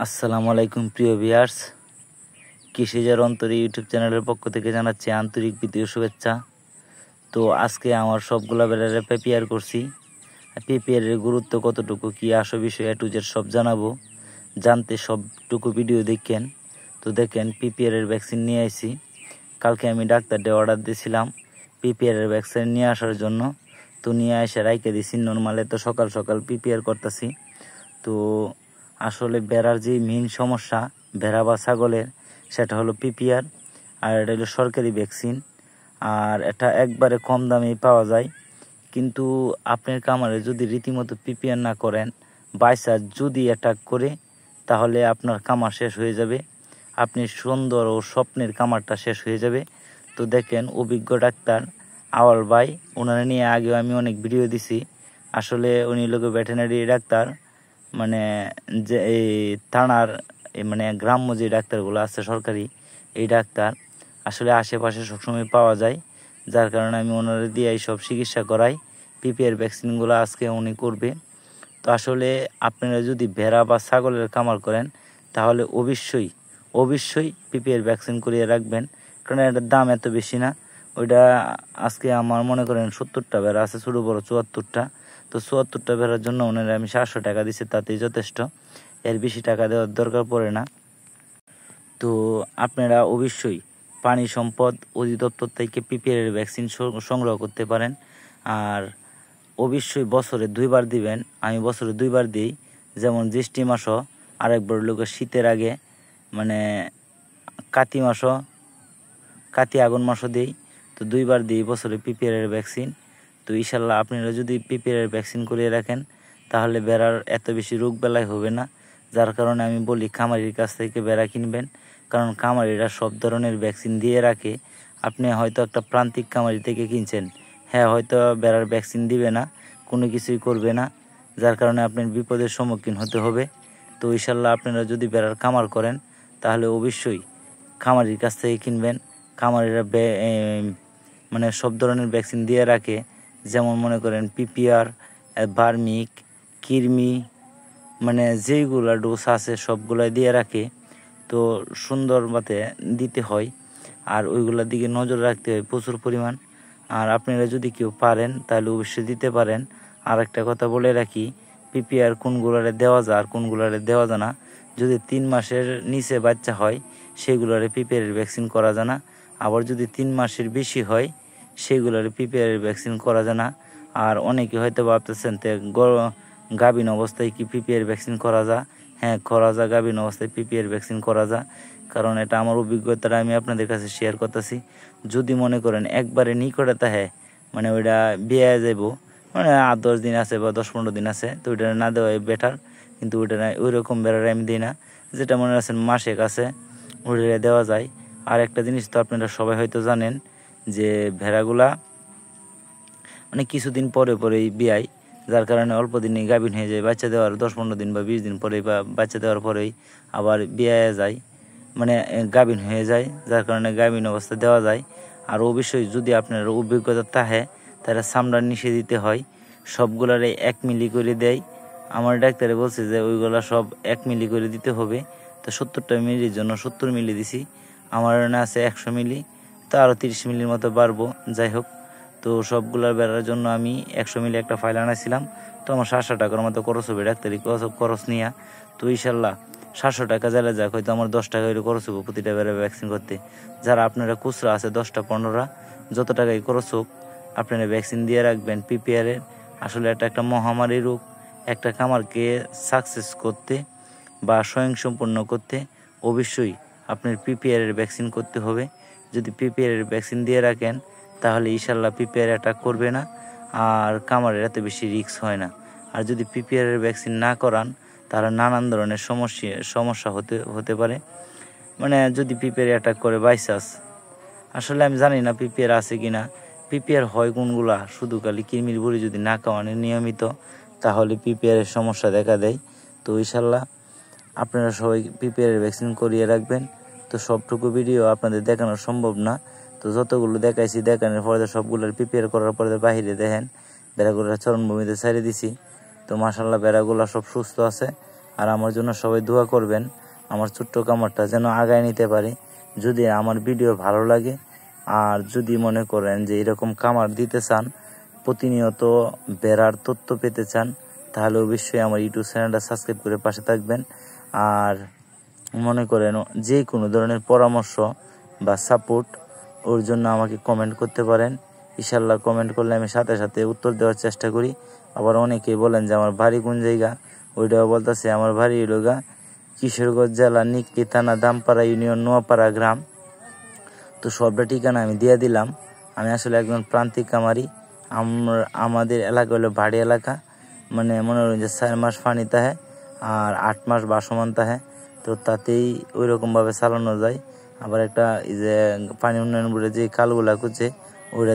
আসসালামু আলাইকুম প্রিয় ভিউয়ার্স, কৃষিজার অন্তরে ইউটিউব চ্যানেলের পক্ষ থেকে জানাচ্ছি আন্তরিক প্রীতি ও শুভেচ্ছা। তো আজকে আমার সবগুলা বেড়ারে প্রিপেয়ার করছি। প্রিপেয়ারের গুরুত্ব কতটুকু, কি আসো বিষয় A to Z সব জানাবো। জানতে সবটুকু ভিডিও দেখেন। তো দেখেন, প্রিপেয়ারের ভ্যাকসিন নিয়ে আসি। কালকে আমি ডাক্তারদের অর্ডার দিয়েছিলাম প্রিপেয়ারের ভ্যাকসিন নিয়ে আসার জন্য। তো নিয়ে এসে রাইখে দিছি। নর্মালে তো সকাল সকাল প্রিপেয়ার করতেছি। তো আসলে বেড়ার যে মেইন সমস্যা ভেড়া বা ছাগলের, সেটা হলো পিপিআর। আর এটা হলো সরকারি ভ্যাকসিন, আর এটা একবারে কম দামেই পাওয়া যায়। কিন্তু আপনার খামারে যদি রীতিমতো পিপিআর না করেন, বাইচান্স যদি অ্যাটাক করে, তাহলে আপনার খামার শেষ হয়ে যাবে। আপনি সুন্দর ও স্বপ্নের খামারটা শেষ হয়ে যাবে। তো দেখেন, অভিজ্ঞ ডাক্তার আওয়াল ভাই, ওনারা নিয়ে আগেও আমি অনেক ভিডিও দিছি। আসলে উনি লোক ভেটেরিনারি ডাক্তার, মানে যে এই থানার মানে গ্রাম্য যে ডাক্তারগুলো আছে সরকারি, এই ডাক্তার আসলে আশেপাশে সবসময় পাওয়া যায়। যার কারণে আমি ওনারা দিয়ে এই সব চিকিৎসা করাই। পিপিআর ভ্যাকসিনগুলো আজকে উনি করবে। তো আসলে আপনারা যদি ভেড়া বা ছাগলের খামার করেন, তাহলে অবশ্যই পিপিআর ভ্যাকসিন করিয়ে রাখবেন। কারণ এটার দাম এত বেশি না। ওইটা আজকে আমার মনে করেন 70টা ভেড়া আছে, ছোটো বড়ো 74টা। তো 74টা ভেড়ার জন্য ওনারা আমি 700 টাকা দিচ্ছি, তাতেই যথেষ্ট। এর বেশি টাকা দেওয়ার দরকার পড়ে না। তো আপনারা অবশ্যই প্রাণী সম্পদ অধিদপ্তর থেকে পিপিআর ভ্যাকসিন সংগ্রহ করতে পারেন। আর অবশ্যই বছরে 2বার দিবেন। আমি বছরে 2বার দিই, যেমন জ্যৈষ্ঠ মাসও, আরেকবার লোক শীতের আগে, মানে কাতি আগুন মাসও দিই। তো 2বার দিই বছরে পিপিআর ভ্যাকসিন। তো ইনশাল্লাহ আপনারা যদি পিপিআর ভ্যাকসিন করিয়ে রাখেন, তাহলে বেড়ার এত বেশি রোগ বেলায় হবে না। যার কারণে আমি বলি খামারির কাছ থেকে বেড়া কিনবেন, কারণ খামারিরা সব ধরনের ভ্যাকসিন দিয়ে রাখে। আপনি হয়তো একটা প্রান্তিক খামারি থেকে কিনছেন, হ্যাঁ হয়তো বেড়ার ভ্যাকসিন দিবে না, কোনো কিছুই করবে না, যার কারণে আপনার বিপদের সম্মুখীন হতে হবে। তো ইনশাল্লাহ আপনারা যদি বেড়ার খামার করেন, তাহলে অবশ্যই খামারির কাছ থেকে কিনবেন। খামারিরা মানে সব ধরনের ভ্যাকসিন দিয়ে রাখে, যেমন মনে করেন পিপিআর, বার্মিক, কৃমি, মানে যেইগুলা ডোজ আছে সবগুলাই দিয়ে রাখে। তো সুন্দর মতে দিতে হয়, আর ওইগুলোর দিকে নজর রাখতে হয় প্রচুর পরিমাণ। আর আপনারা যদি কেউ পারেন, তাহলে অবশ্যই দিতে পারেন। আর একটা কথা বলে রাখি, পিপিআর কোনগুলারে দেওয়া যায় আর কোনগুলারে দেওয়া যায় না। যদি 3 মাসের নিচে বাচ্চা হয়, সেগুলারে পিপিআর ভ্যাকসিন করা যায় না। আবার যদি 3 মাসের বেশি হয়, সেগুলারে পিপিআর ভ্যাকসিন করা যায় না। আর অনেকে হয়তো ভাবতেছেন গাভীন অবস্থায় কি পিপিআর ভ্যাকসিন করা যায়? হ্যাঁ, করা যায়, গাভীন অবস্থায় পিপিআর ভ্যাকসিন করা যায়। কারণ এটা আমার অভিজ্ঞতাটা আমি আপনাদের কাছে শেয়ার করতেছি। যদি মনে করেন একবারে নিকটে তাহে, মানে ওইটা বিয়ে যাব, মানে 8-10 দিন আছে বা 10-15 দিন আছে, তো ওইটা না দেওয়াই বেটার। কিন্তু ওইটা ওই রকম বেড়ার আমি দিই না। যেটা মনে রাখছেন মাসে কাছে, ওইটা দেওয়া যায়। আর একটা জিনিস তো আপনারা সবাই হয়তো জানেন, যে ভেড়াগুলা মানে কিছুদিন পরেই বিয়ায়, যার কারণে অল্প দিনে গাভীন হয়ে যায়। বাচ্চা দেওয়ার 10-15 দিন বা 20 দিন পরেই, বা বাচ্চা দেওয়ার পরেই আবার বিয়ে যায়, মানে গাভীন হয়ে যায়, যার কারণে গাভীন অবস্থা দেওয়া যায়। আর অবশ্যই যদি আপনার অভিজ্ঞতা থাকে, তাহলে চামড়ার নিষে দিতে হয়। সবগুলারে 1 মিলি করে দেয়। আমার ডাক্তারে বলছে যে ওইগুলা সব 1 মিলি করে দিতে হবে। তো 70টা মিলির জন্য 70 মিলি দিছি। আমার না আছে 100 মিলি, তো আরও 30 মিলির মতো বাড়বো। যাই হোক, তো সবগুলার বেড়ার জন্য আমি 100 মিলি একটা ফাইল আনাছিলাম। তো আমার 700 টাকার মতো খরচ হবে, ডাক্তারি খরচ নিয়ে। তো ইনশাল্লাহ 700 টাকা জ্বালা যাক, হয়তো আমার 10 টাকা করে খরচ হবে প্রতিটা বেড়া ভ্যাকসিন করতে। যারা আপনারা খুচরা আছে 10টা 15টা, যত টাকাই খরচ হোক, আপনারা ভ্যাকসিন দিয়ে রাখবেন পিপিআরের। আসলে এটা একটা মহামারী রোগ। একটা খামারকে সাকসেস করতে বা স্বয়ংসম্পূর্ণ করতে অবশ্যই আপনার পিপিআরের ভ্যাকসিন করতে হবে। যদি পিপিআরের ভ্যাকসিন দিয়ে রাখেন, তাহলে ইনশাল্লাহ পিপিআর অ্যাটাক করবে না, আর খামারের এত বেশি রিস্ক হয় না। আর যদি পিপিআরের ভ্যাকসিন না করান, তাহলে নানান ধরনের সমস্যা হতে পারে। মানে যদি পিপিআর অ্যাটাক করে বাইচান্স, আসলে আমি জানি না পিপিআর আছে কি না। পিপিআর হয় কোনগুলা, শুধু খালি কৃমির বড়ি যদি না খাওয়ানো নিয়মিত, তাহলে পিপিআরের সমস্যা দেখা দেয়। তো ইনশাল্লাহ আপনারা সবাই পিপিআরের ভ্যাকসিন করিয়ে রাখবেন। তো সবটুকু ভিডিও আপনাদের দেখানো সম্ভব না। তো যতগুলো দেখাইছি, দেখানোর পরে সবগুলোর পিপিআর করার পরে বাহিরে দেখেন বেড়াগুলো চরণভূমিতে ছেড়ে দিছি। তো মাশাল্লাহ বেড়াগুলো সব সুস্থ আছে। আর আমার জন্য সবাই দোয়া করবেন, আমার ছোট্ট খামারটা যেন আগায় নিতে পারে। যদি আমার ভিডিও ভালো লাগে আর যদি মনে করেন যে এরকম খামার দিতে চান, প্রতিনিয়ত বেড়ার তথ্য পেতে চান, তাহলে অবশ্যই আমার ইউটিউব চ্যানেলটা সাবস্ক্রাইব করে পাশে থাকবেন। আর মনে করেন যে কোনো ধরনের পরামর্শ বা সাপোর্ট ওর জন্য আমাকে কমেন্ট করতে পারেন। ইনশাল্লাহ কমেন্ট করলে আমি সাথে সাথে উত্তর দেওয়ার চেষ্টা করি। আবার অনেকেই বলেন যে আমার বাড়ি কোন জায়গা, ওইটাও বলতেছে আমার বাড়ি হইল কিশোরগঞ্জ জেলা নিকলি থানা দামপাড়া ইউনিয়ন নোয়াপাড়া গ্রাম। তো সবটা ঠিকানা আমি দিয়ে দিলাম। আমি আসলে একজন প্রান্তিক খামারি। আমাদের এলাকা হলো বাড়ি এলাকা, মানে মনে করেন যে 4 মাস পানি তাহে আর 8 মাস বাসমান তাহে, তো তাতেই ওই রকমভাবে চালানো যায়। আবার একটা এই যে পানি উন্নয়ন বোর্ডে যে কালগুলা করছে ওইটা